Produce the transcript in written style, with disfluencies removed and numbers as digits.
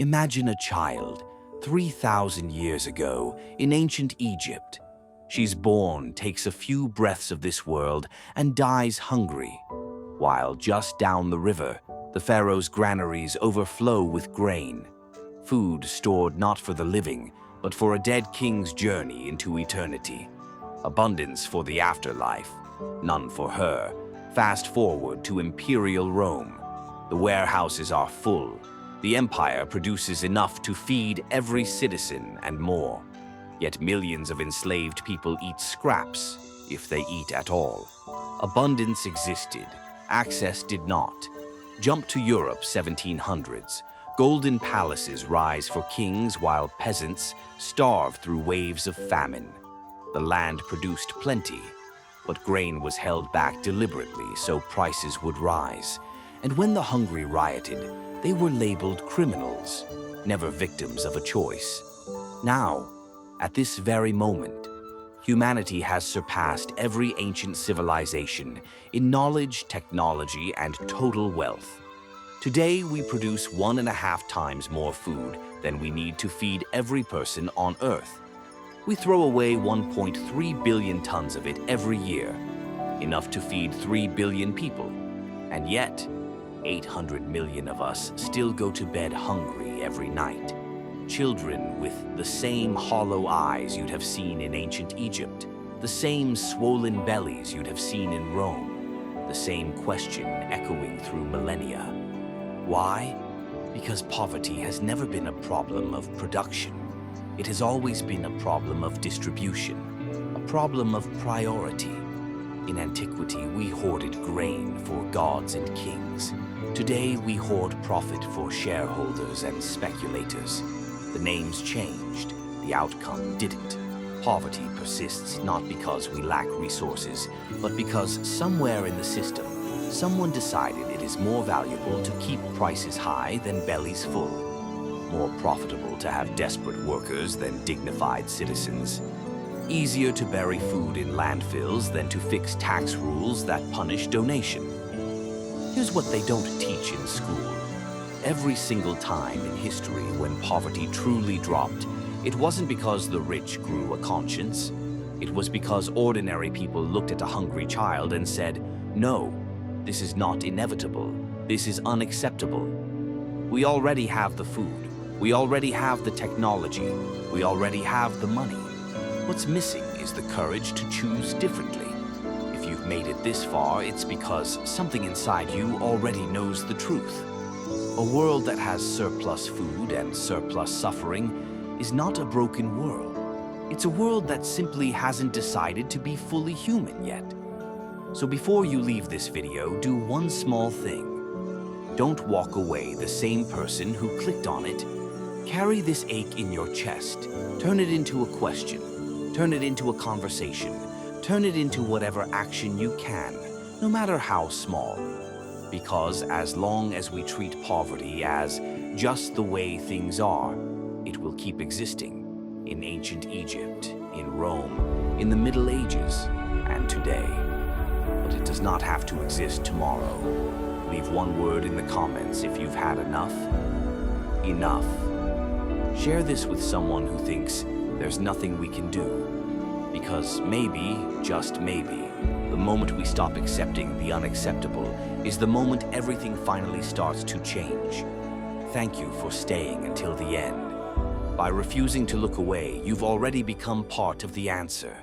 Imagine a child 3,000 years ago in ancient Egypt. She's born, takes a few breaths of this world, and dies hungry, while just down the river, the pharaoh's granaries overflow with grain, food stored not for the living, but for a dead king's journey into eternity. Abundance for the afterlife, none for her. Fast forward to imperial Rome. The warehouses are full. The empire produces enough to feed every citizen and more. Yet millions of enslaved people eat scraps, if they eat at all. Abundance existed, access did not. Jump to Europe 1700s. Golden palaces rise for kings while peasants starve through waves of famine. The land produced plenty, but grain was held back deliberately so prices would rise. And when the hungry rioted, they were labeled criminals, never victims of a choice. Now, at this very moment, humanity has surpassed every ancient civilization in knowledge, technology, and total wealth. Today, we produce 1.5 times more food than we need to feed every person on Earth. We throw away 1.3 billion tons of it every year, enough to feed 3 billion people. And yet, 800 million of us still go to bed hungry every night. Children with the same hollow eyes you'd have seen in ancient Egypt, the same swollen bellies you'd have seen in Rome, the same question echoing through millennia. Why? Because poverty has never been a problem of production. It has always been a problem of distribution, a problem of priority. In antiquity, we hoarded grain for gods and kings. Today, we hoard profit for shareholders and speculators. The names changed, the outcome didn't. Poverty persists not because we lack resources, but because somewhere in the system, someone decided it is more valuable to keep prices high than bellies full. More profitable to have desperate workers than dignified citizens. Easier to bury food in landfills than to fix tax rules that punish donation. Here's what they don't teach in school. Every single time in history when poverty truly dropped, it wasn't because the rich grew a conscience. It was because ordinary people looked at a hungry child and said, "No, this is not inevitable. This is unacceptable. We already have the food. We already have the technology. We already have the money. What's missing is the courage to choose differently. If you've made it this far, it's because something inside you already knows the truth. A world that has surplus food and surplus suffering is not a broken world. It's a world that simply hasn't decided to be fully human yet. So before you leave this video, do one small thing. Don't walk away the same person who clicked on it. Carry this ache in your chest. Turn it into a question. Turn it into a conversation. Turn it into whatever action you can, no matter how small. Because as long as we treat poverty as just the way things are, it will keep existing in ancient Egypt, in Rome, in the Middle Ages, and today. But it does not have to exist tomorrow. Leave one word in the comments if you've had enough. Enough. Share this with someone who thinks there's nothing we can do. Because maybe, just maybe, the moment we stop accepting the unacceptable is the moment everything finally starts to change. Thank you for staying until the end. By refusing to look away, you've already become part of the answer.